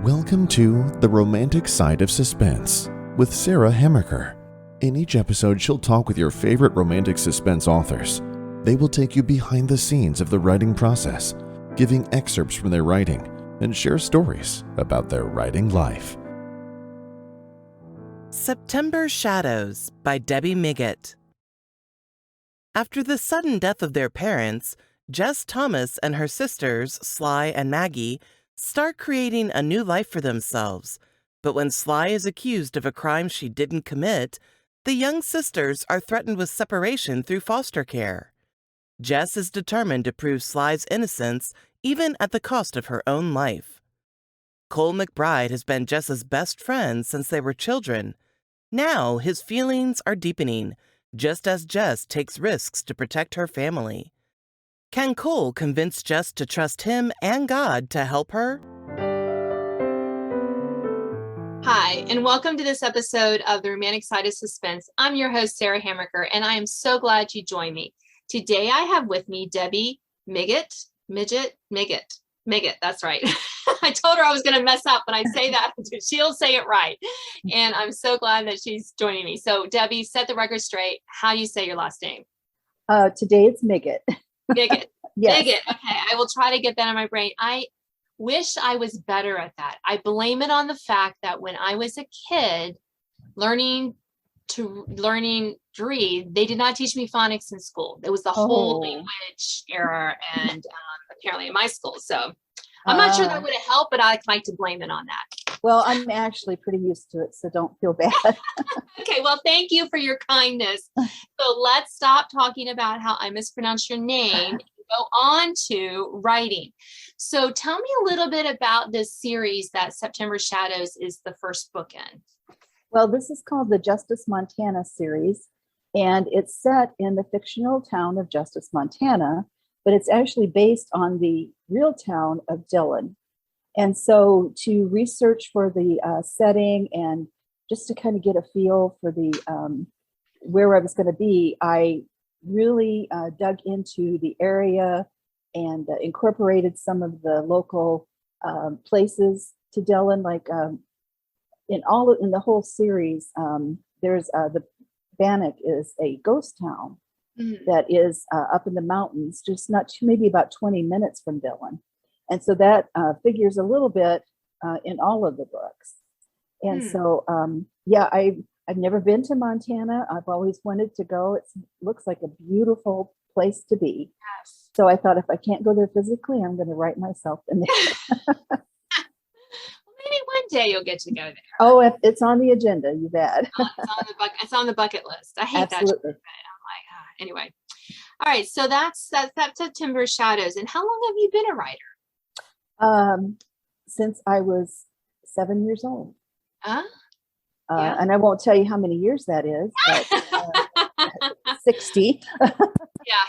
Welcome to The Romantic Side of Suspense with Sarah Hemmerker. In each episode, she'll talk with your favorite romantic suspense authors. They will take you behind the scenes of the writing process, giving excerpts from their writing, and share stories about their writing life. September Shadows by Debbi Migit. After the sudden death of their parents, Jess Thomas and her sisters, Sly and Maggie, start creating a new life for themselves. But when Sly is accused of a crime she didn't commit, the young sisters are threatened with separation through foster care. Jess is determined to prove Sly's innocence, even at the cost of her own life. Cole McBride has been Jess's best friend since they were children. Now his feelings are deepening, just as Jess takes risks to protect her family. Can Cole convince Jess to trust him and God to help her? Hi, and welcome to this episode of The Romantic Side of Suspense. I'm your host, Sarah Hemmerker, and I am so glad you joined me. Today I have with me Debbi Migit, that's right. I told her I was going to mess up when I say that. She'll say it right. And I'm so glad that she's joining me. So Debbi, set the record straight. How do you say your last name? Today it's Migit. Migit. Yes. Migit. Okay, I will try to get that in my brain. I wish I was better at that. I blame it on the fact that when I was a kid, learning to read, they did not teach me phonics in school. It was the whole language era, and apparently in my school. So I'm not sure that would have helped, but I'd like to blame it on that. Well, I'm actually pretty used to it, so don't feel bad. Okay, well, thank you for your kindness. So let's stop talking about how I mispronounced your name and go on to writing. So tell me a little bit about this series that September Shadows is the first book in. Well, this is called the Justice, Montana series, and it's set in the fictional town of Justice, Montana, but it's actually based on the real town of Dillon. And so to research for the setting and just to kind of get a feel for the where I was going to be, I really dug into the area and incorporated some of the local places to Dillon. Like in the whole series, there's the Bannock is a ghost town that is up in the mountains, just maybe about 20 minutes from Dillon. And so that figures a little bit in all of the books. And so, I've never been to Montana. I've always wanted to go. It looks like a beautiful place to be. Yes. So I thought if I can't go there physically, I'm going to write myself in there. Well, maybe one day you'll get to go there. Oh, it's on the agenda, you bet. It's on the bucket list. I hate Absolutely. that. I'm like, anyway. All right. So that's September Shadows. And how long have you been a writer? Since I was 7 years old. Yeah. And I won't tell you how many years that is, but 60. Yeah,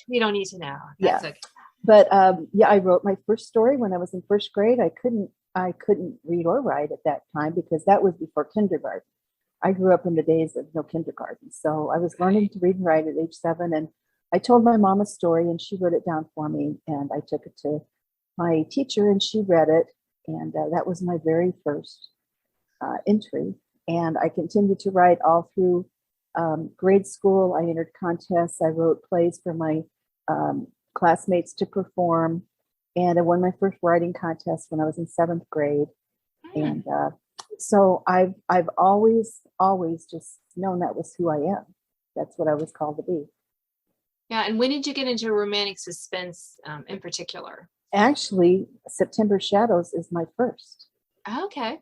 you don't need to know. That's okay. But I wrote my first story when I was in first grade. I couldn't read or write at that time because that was before kindergarten. I grew up in the days of no kindergarten. So I was learning to read and write at age 7. And I told my mom a story and she wrote it down for me. And I took it to my teacher and she read it. And that was my very first entry. And I continued to write all through grade school. I entered contests. I wrote plays for my classmates to perform. And I won my first writing contest when I was in 7th grade. And so I've always just known that was who I am. That's what I was called to be. Yeah. And when did you get into romantic suspense in particular? Actually, September Shadows is my first. Okay.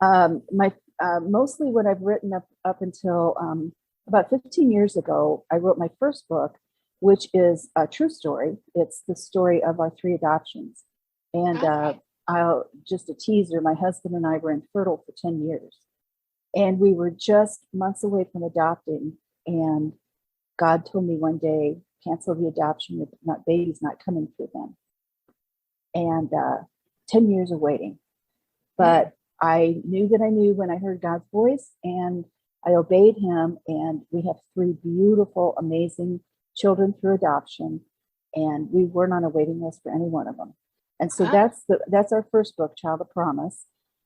Mostly what I've written up until about 15 years ago, I wrote my first book, which is a true story. It's the story of our 3 adoptions. And I'll just a teaser, my husband and I were infertile for 10 years. And we were just months away from adopting. And God told me one day, cancel the adoption, baby's not coming through them. And 10 years of waiting. But I knew that I knew when I heard God's voice, and I obeyed him. And we have 3 beautiful, amazing children through adoption. And we weren't on a waiting list for any one of them. And so that's our first book, Child of Promise.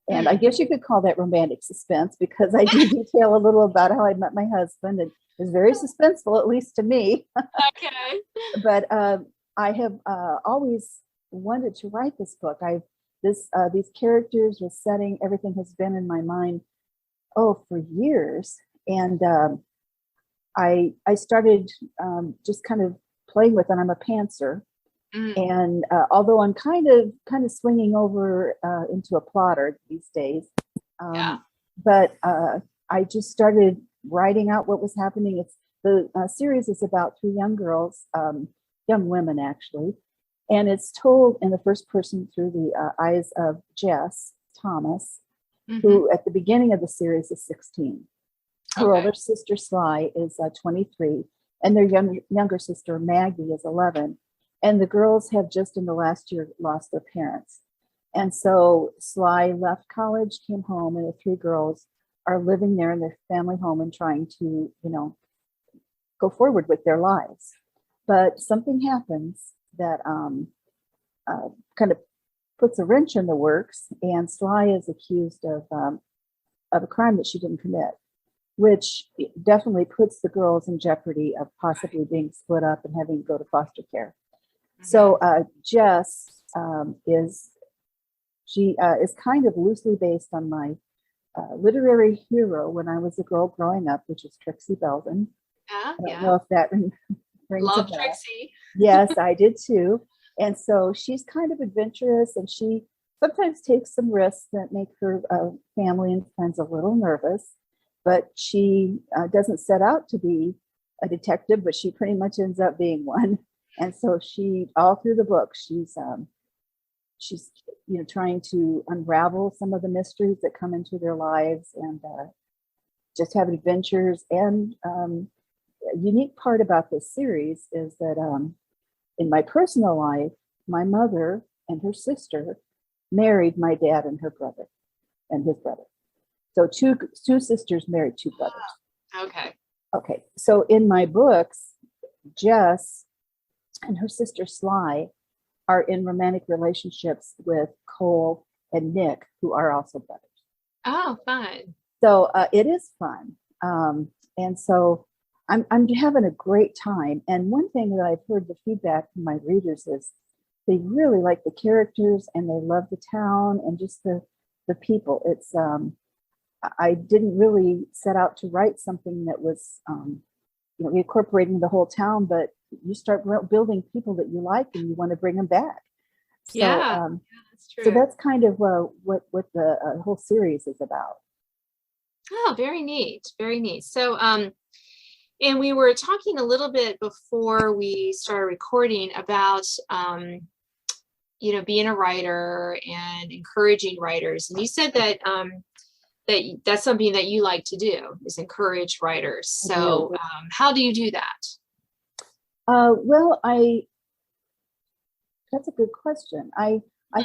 And I guess you could call that romantic suspense, because I do detail a little about how I met my husband, and it's very suspenseful, at least to me. Okay. But I have always wanted to write this book. These characters, the setting, everything has been in my mind, for years. And I started just kind of playing with it. I'm a pantser. And although I'm kind of swinging over into a plotter these days, but I just started writing out what was happening. The series is about three young girls, young women actually, and it's told in the first person through the eyes of Jess Thomas, who at the beginning of the series is 16. Her older sister Sly is 23, and their younger sister Maggie is 11. And the girls have just in the last year lost their parents. And so Sly left college, came home, and the three girls are living there in their family home and trying to, go forward with their lives. But something happens that kind of puts a wrench in the works, and Sly is accused of a crime that she didn't commit, which definitely puts the girls in jeopardy of possibly being split up and having to go to foster care. So Jess is kind of loosely based on my literary hero when I was a girl growing up, which is Trixie Belden. I don't know if that rings a bell. Trixie. Yes, I did too. And so she's kind of adventurous, and she sometimes takes some risks that make her family and friends a little nervous. But she doesn't set out to be a detective, but she pretty much ends up being one. And so she, all through the book, she's trying to unravel some of the mysteries that come into their lives, and just have adventures. And a unique part about this series is that in my personal life, my mother and her sister married my dad and her brother and his brother. So two sisters married two brothers. Okay. So in my books, Jess and her sister Sly are in romantic relationships with Cole and Nick, who are also brothers. Oh, fun. So it is fun. And so I'm having a great time. And one thing that I've heard the feedback from my readers is they really like the characters, and they love the town and just the people. It's I didn't really set out to write something that was incorporating the whole town, but you start building people that you like and you want to bring them back. So, that's true. So that's kind of what the whole series is about. Oh, very neat. Very neat. So, and we were talking a little bit before we started recording about, being a writer and encouraging writers. And you said that that's something that you like to do, is encourage writers. So how do you do that? That's a good question. I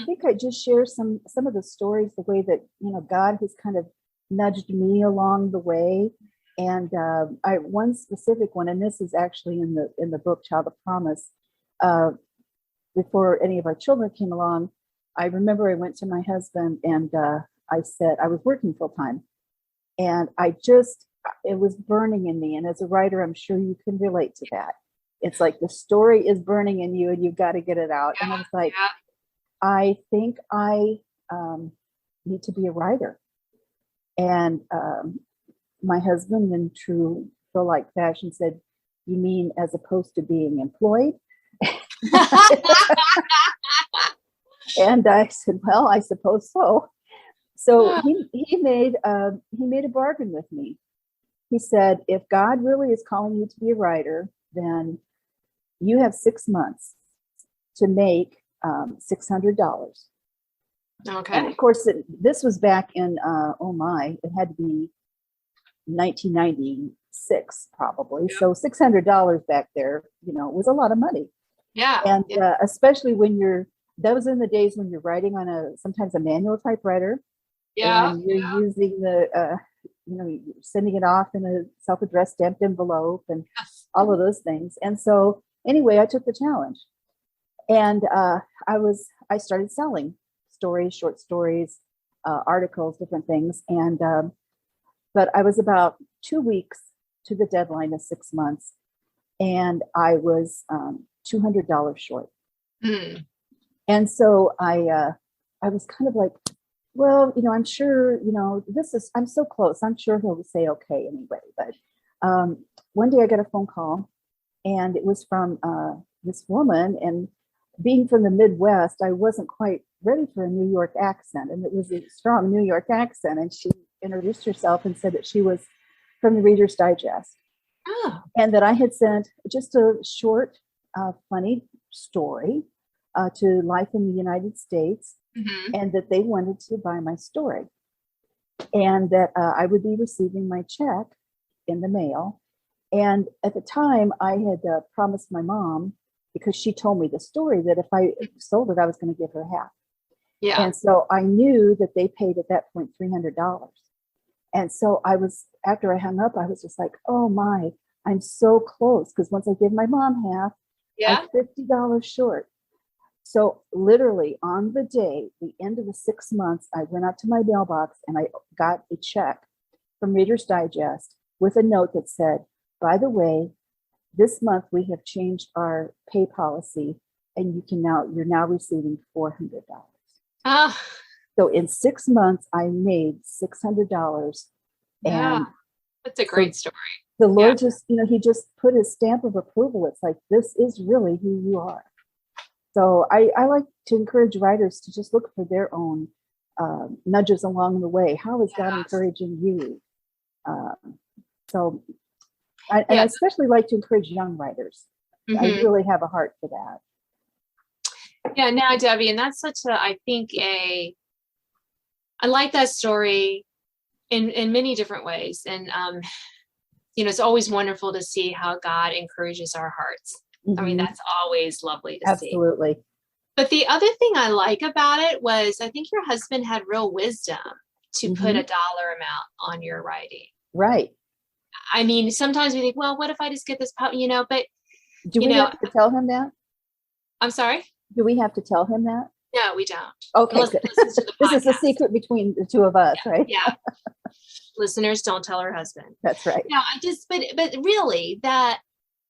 think I just share some of the stories, the way that, God has kind of nudged me along the way. And one specific one, and this is actually in the book, Child of Promise, before any of our children came along, I remember I went to my husband and I said, I was working full time, and it was burning in me. And as a writer, I'm sure you can relate to that. It's like the story is burning in you and you've got to get it out. And I was like, I think I need to be a writer. And my husband, in true Phil-like fashion, said, "You mean as opposed to being employed?" And I said, "Well, I suppose so." So he made a bargain with me. He said, "If God really is calling you to be a writer, then you have 6 months to make $600." Okay. And of course, this was back in it had to be 1996 probably. So $600 back there, was a lot of money. Yeah. And especially when those are the days when you're writing on sometimes a manual typewriter. Yeah. And you're using you're sending it off in a self-addressed stamped envelope and all of those things. And so anyway, I took the challenge, and I started selling stories, short stories, articles, different things. And but I was about 2 weeks to the deadline of 6 months, and I was $200 short. Mm. And so I was kind of like, well, I'm sure, I'm so close. I'm sure he'll say okay anyway. But one day I got a phone call, and it was from this woman. And being from the Midwest, I wasn't quite ready for a New York accent. And it was a strong New York accent. And she introduced herself and said that she was from the Reader's Digest. Oh. And that I had sent just a short, funny story to Life in the United States, and that they wanted to buy my story, and that I would be receiving my check in the mail. And at the time, I had promised my mom, because she told me the story, that if I sold it, I was going to give her half. Yeah. And so I knew that they paid at that point $300. And so after I hung up, I was just like, oh my, I'm so close. Because once I give my mom half, I'm $50 short. So literally on the day, the end of the 6 months, I went out to my mailbox and I got a check from Reader's Digest with a note that said, by the way, this month we have changed our pay policy, and you're now receiving $400. Ah. So in 6 months, I made $600. Yeah, And that's a great story. the Lord just, he just put his stamp of approval. It's like, this is really who you are. So I like to encourage writers to just look for their own nudges along the way. How is God encouraging you? And I especially like to encourage young writers. I really have a heart for that. Yeah, now, Debbie, and that's I like that story in many different ways. And, it's always wonderful to see how God encourages our hearts. I mean, that's always lovely to see. Absolutely. But the other thing I like about it was, I think your husband had real wisdom to put a dollar amount on your writing. Right. I mean, sometimes we think, well, what if I just get this, but do we have to tell him that? I'm sorry? Do we have to tell him that? No, we don't. Okay. This is a secret between the two of us, right? Yeah. Listeners, don't tell her husband. That's right. No, but really that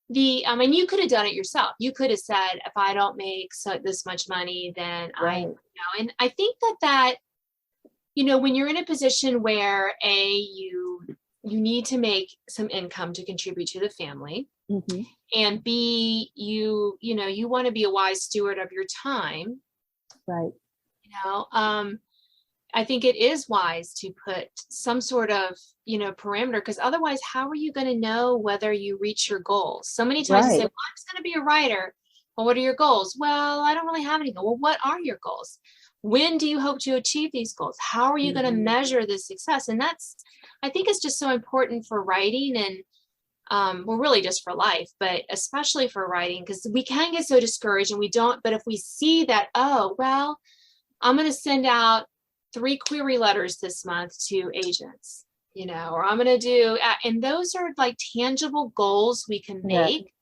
you could have done it yourself. You could have said, if I don't make this much money, then and I think that, when you're in a position where you need to make some income to contribute to the family, and B, you want to be a wise steward of your time. Right. I think it is wise to put some sort of, parameter, because otherwise, how are you going to know whether you reach your goals? So many times you say, well, I'm just going to be a writer. Well, what are your goals? Well, I don't really have any goals. Well, what are your goals? When do you hope to achieve these goals? How are you going to measure the success? And I think it's just so important for writing, and well, really just for life, but especially for writing, because we can get so discouraged and we don't. But if we see that, oh, well, I'm going to send out 3 query letters this month to agents, or I'm going to do, and those are like tangible goals we can make,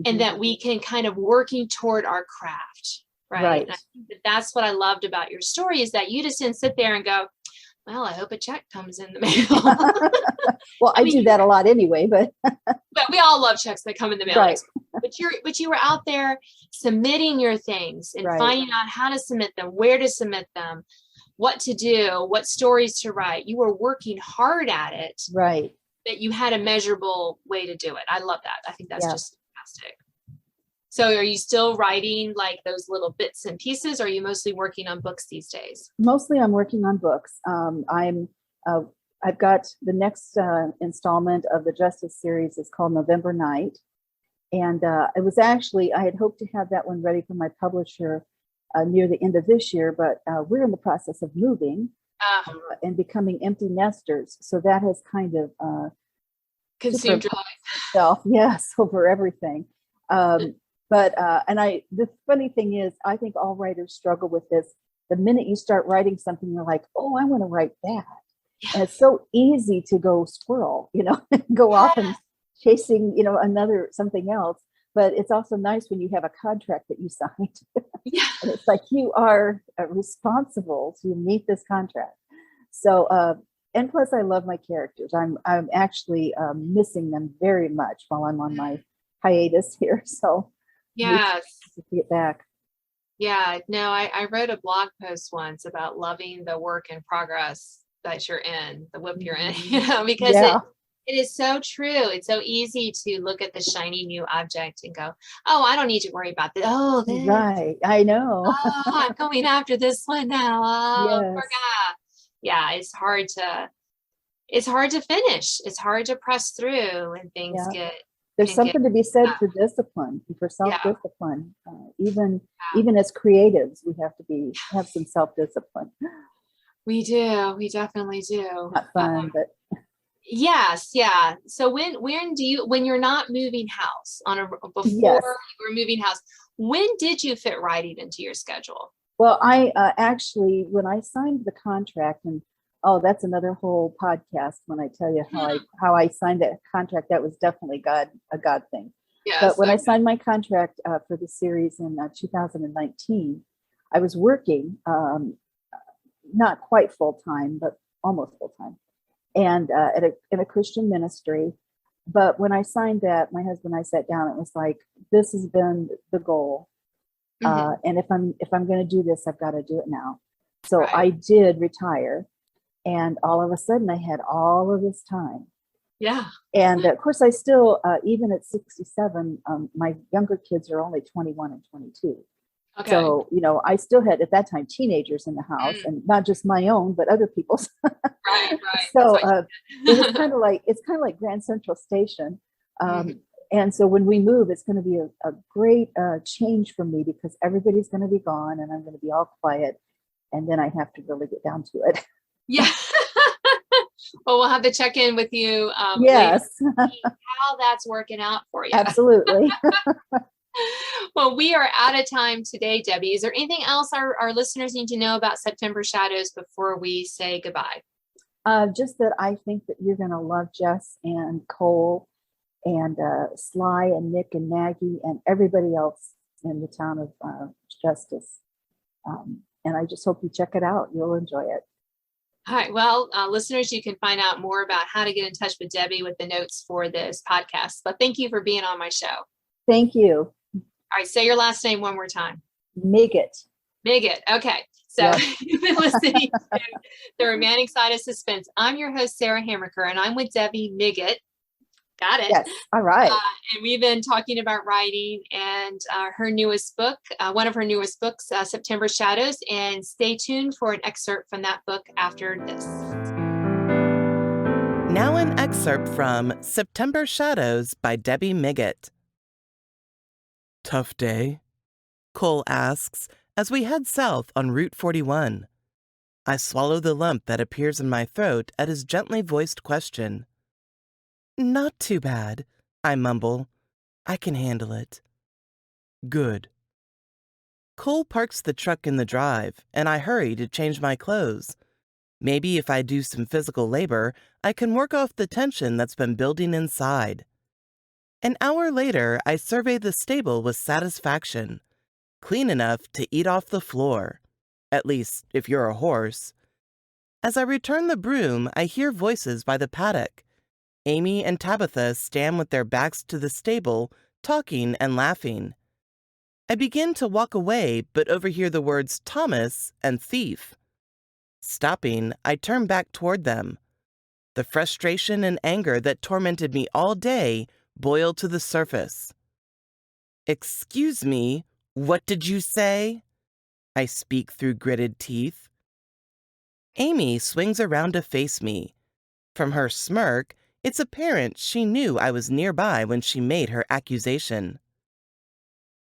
and that we can kind of working toward our craft. Right. And I think that's what I loved about your story, is that you just didn't sit there and go, well, I hope a check comes in the mail. Well, I do that a lot anyway, but we all love checks that come in the mail. Right. But you were out there submitting your things and finding out how to submit them, where to submit them, what to do, what stories to write. You were working hard at it. Right. That you had a measurable way to do it. I love that. I think that's just fantastic. So are you still writing like those little bits and pieces, or are you mostly working on books these days? Mostly I'm working on books. I've got the next installment of the Justice series is called November Night. And it was actually, I had hoped to have that one ready for my publisher near the end of this year, but we're in the process of moving and becoming empty nesters. So that has kind of consumed your life. Yes, over everything. But the funny thing is, I think all writers struggle with this. The minute you start writing something, you're like, oh, I want to write that. And it's so easy to go squirrel, go off and chasing, something else. But it's also nice when you have a contract that you signed. Yeah. And it's like, you are responsible to meet this contract. So, and plus I love my characters. I'm actually missing them very much while I'm on my hiatus here. So Yes. to get back. Yeah. No, I wrote a blog post once about loving the work in progress that you're in, the whip you're in, because Yeah. it is so true. It's so easy to look at the shiny new object and go, oh, I don't need to worry about this. Oh, this. Right. I know. Oh, I'm going after this one now. Oh, poor Yes. guy. Yeah, it's hard to finish. It's hard to press through and things Yeah. get There's can get something to be said tough. for discipline, for Yeah. self-discipline. Even as creatives, we have to have some self-discipline. We do. We definitely do. Not fun, but Yes, yeah. So when you're not moving house before yes. you were moving house, when did you fit writing into your schedule? Well, I actually, when I signed the contract, and oh, that's another whole podcast when I tell you how I signed that contract. That was definitely a God thing. Yes. But when I signed my contract for the series in 2019, I was working, not quite full time, but almost full time, and in a Christian ministry. But when I signed that, my husband and I sat down. It was like, this has been the goal. And if I'm going to do this, I've got to do it now. So Right. I did retire, and all of a sudden I had all of this time. Yeah. And of course, I still, even at 67, my younger kids are only 21 and 22. Okay. So, I still had at that time teenagers in the house, and not just my own, but other people's. Right. So it was kind of like Grand Central Station. And so when we move, it's going to be a great change for me, because everybody's going to be gone and I'm going to be all quiet. And then I have to really get down to it. Yeah. Well, we'll have to check in with you. Yes. Later to see how that's working out for you. Absolutely. Well, we are out of time today, Debbie. Is there anything else our listeners need to know about September Shadows before we say goodbye? Just that I think that you're going to love Jess and Cole and Sly and Nick and Maggie and everybody else in the town of Justice. And I just hope you check it out. You'll enjoy it. All right. Well, listeners, you can find out more about how to get in touch with Debbie with the notes for this podcast. But thank you for being on my show. Thank you. All right. Say your last name one more time. Migit. Migit. Okay. So Yes. you've been listening to The Romantic Side of Suspense. I'm your host, Sarah Hammerker, and I'm with Debbi Migit. Got it. Yes. All right. And we've been talking about writing and her newest book, one of her newest books, September Shadows. And stay tuned for an excerpt from that book after this. Now an excerpt from September Shadows by Debbi Migit. Tough day? Cole asks as we head south on Route 41. I swallow the lump that appears in my throat at his gently voiced question. Not too bad, I mumble. I can handle it. Good. Cole parks the truck in the drive, and I hurry to change my clothes. Maybe if I do some physical labor, I can work off the tension that's been building inside. An hour later, I survey the stable with satisfaction. Clean enough to eat off the floor. At least, if you're a horse. As I return the broom, I hear voices by the paddock. Amy and Tabitha stand with their backs to the stable, talking and laughing. I begin to walk away, but overhear the words Thomas and thief. Stopping, I turn back toward them. The frustration and anger that tormented me all day boil to the surface. Excuse me, what did you say? I speak through gritted teeth. Amy swings around to face me. From her smirk, it's apparent she knew I was nearby when she made her accusation.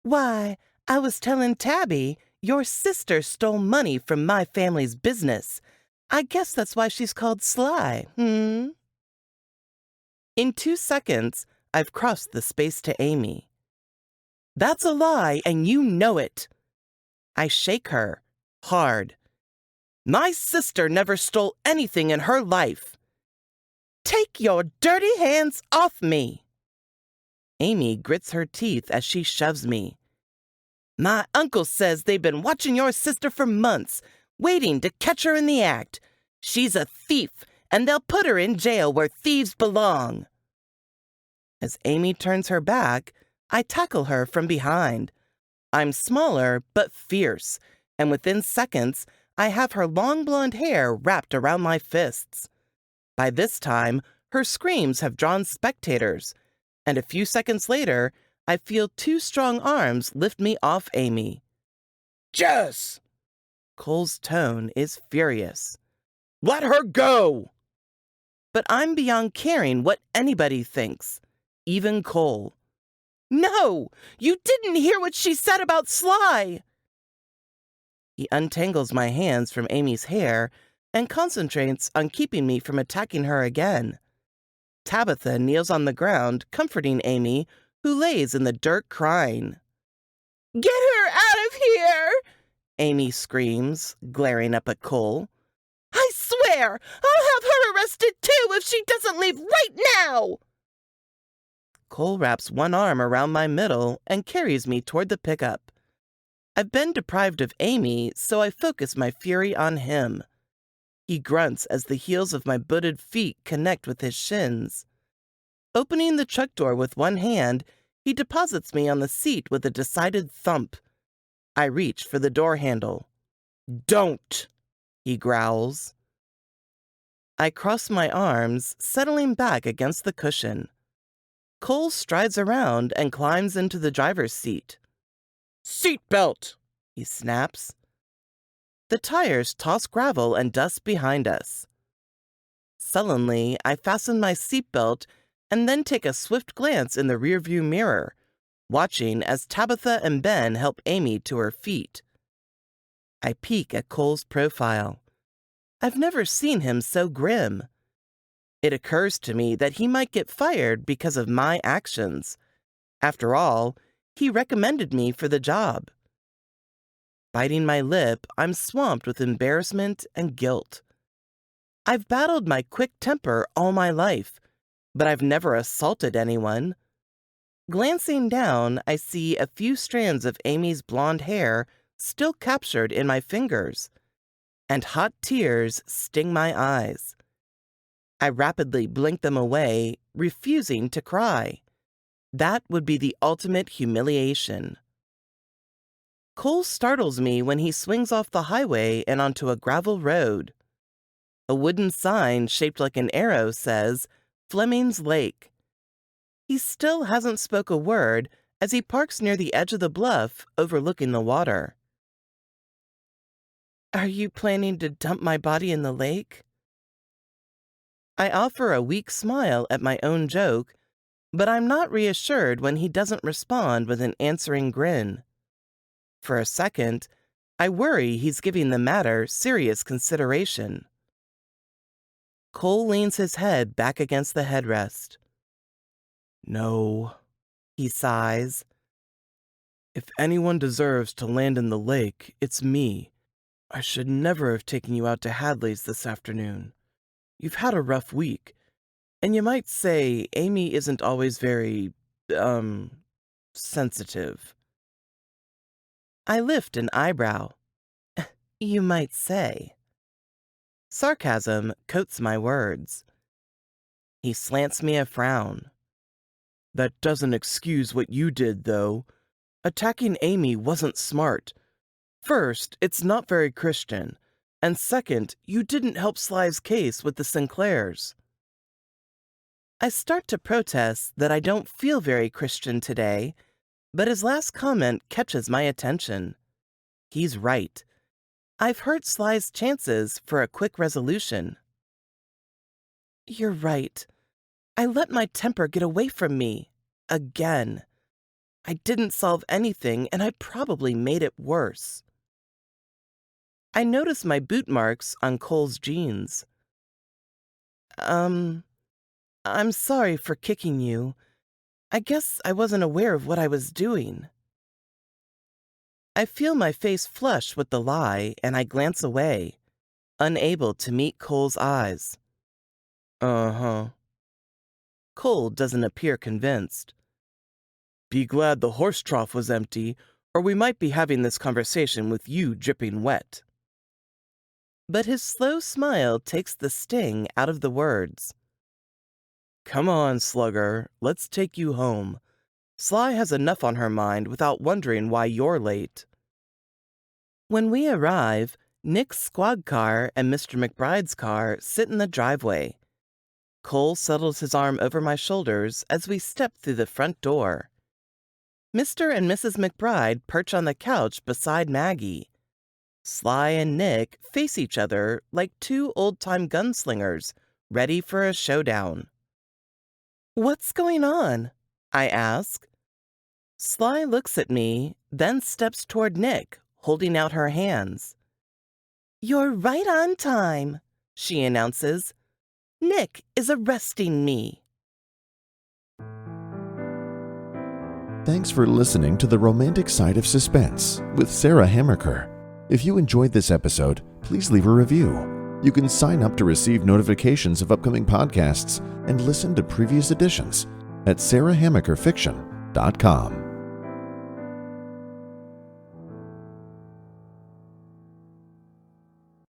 Why, I was telling Tabby your sister stole money from my family's business. I guess that's why she's called Sly, In 2 seconds, I've crossed the space to Amy. That's a lie, and you know it. I shake her, hard. My sister never stole anything in her life. Take your dirty hands off me. Amy grits her teeth as she shoves me. My uncle says they've been watching your sister for months, waiting to catch her in the act. She's a thief, and they'll put her in jail where thieves belong. As Amy turns her back, I tackle her from behind. I'm smaller but fierce, and within seconds, I have her long blonde hair wrapped around my fists. By this time, her screams have drawn spectators, and a few seconds later, I feel two strong arms lift me off Amy. Jess! Cole's tone is furious. Let her go! But I'm beyond caring what anybody thinks, even Cole. No! You didn't hear what she said about Sly! He untangles my hands from Amy's hair and concentrates on keeping me from attacking her again. Tabitha kneels on the ground, comforting Amy, who lays in the dirt crying. Get her out of here! Amy screams, glaring up at Cole. I swear, I'll have her arrested too if she doesn't leave right now! Cole wraps one arm around my middle and carries me toward the pickup. I've been deprived of Amy, so I focus my fury on him. He grunts as the heels of my booted feet connect with his shins. Opening the truck door with one hand, he deposits me on the seat with a decided thump. I reach for the door handle. Don't, he growls. I cross my arms, settling back against the cushion. Cole strides around and climbs into the driver's seat. Seatbelt, he snaps. The tires toss gravel and dust behind us. Sullenly, I fasten my seatbelt and then take a swift glance in the rearview mirror, watching as Tabitha and Ben help Amy to her feet. I peek at Cole's profile. I've never seen him so grim. It occurs to me that he might get fired because of my actions. After all, he recommended me for the job. Biting my lip, I'm swamped with embarrassment and guilt. I've battled my quick temper all my life, but I've never assaulted anyone. Glancing down, I see a few strands of Amy's blonde hair still captured in my fingers, and hot tears sting my eyes. I rapidly blink them away, refusing to cry. That would be the ultimate humiliation. Cole startles me when he swings off the highway and onto a gravel road. A wooden sign shaped like an arrow says, Fleming's Lake. He still hasn't spoke a word as he parks near the edge of the bluff overlooking the water. Are you planning to dump my body in the lake? I offer a weak smile at my own joke, but I'm not reassured when he doesn't respond with an answering grin. For a second, I worry he's giving the matter serious consideration. Cole leans his head back against the headrest. No, he sighs. If anyone deserves to land in the lake, it's me. I should never have taken you out to Hadley's this afternoon. You've had a rough week, and you might say Amy isn't always very, sensitive. I lift an eyebrow. You might say. Sarcasm coats my words. He slants me a frown. That doesn't excuse what you did, though. Attacking Amy wasn't smart. First, it's not very Christian, and second, you didn't help Sly's case with the Sinclairs. I start to protest that I don't feel very Christian today, but his last comment catches my attention. He's right. I've hurt Sly's chances for a quick resolution. You're right. I let my temper get away from me. Again. I didn't solve anything, and I probably made it worse. I notice my boot marks on Cole's jeans. I'm sorry for kicking you. I guess I wasn't aware of what I was doing. I feel my face flush with the lie, and I glance away, unable to meet Cole's eyes. Uh-huh. Cole doesn't appear convinced. Be glad the horse trough was empty, or we might be having this conversation with you dripping wet." But his slow smile takes the sting out of the words. "Come on, Slugger, let's take you home. Sly has enough on her mind without wondering why you're late." When we arrive, Nick's squad car and Mr. McBride's car sit in the driveway. Cole settles his arm over my shoulders as we step through the front door. Mr. and Mrs. McBride perch on the couch beside Maggie. Sly and Nick face each other like two old-time gunslingers ready for a showdown. "What's going on?" I ask. Sly looks at me, then steps toward Nick, holding out her hands. "You're right on time," she announces. "Nick is arresting me." Thanks for listening to The Romantic Side of Suspense with Sarah Hammerker. If you enjoyed this episode, please leave a review. You can sign up to receive notifications of upcoming podcasts and listen to previous editions at sarahhammerkerfiction.com.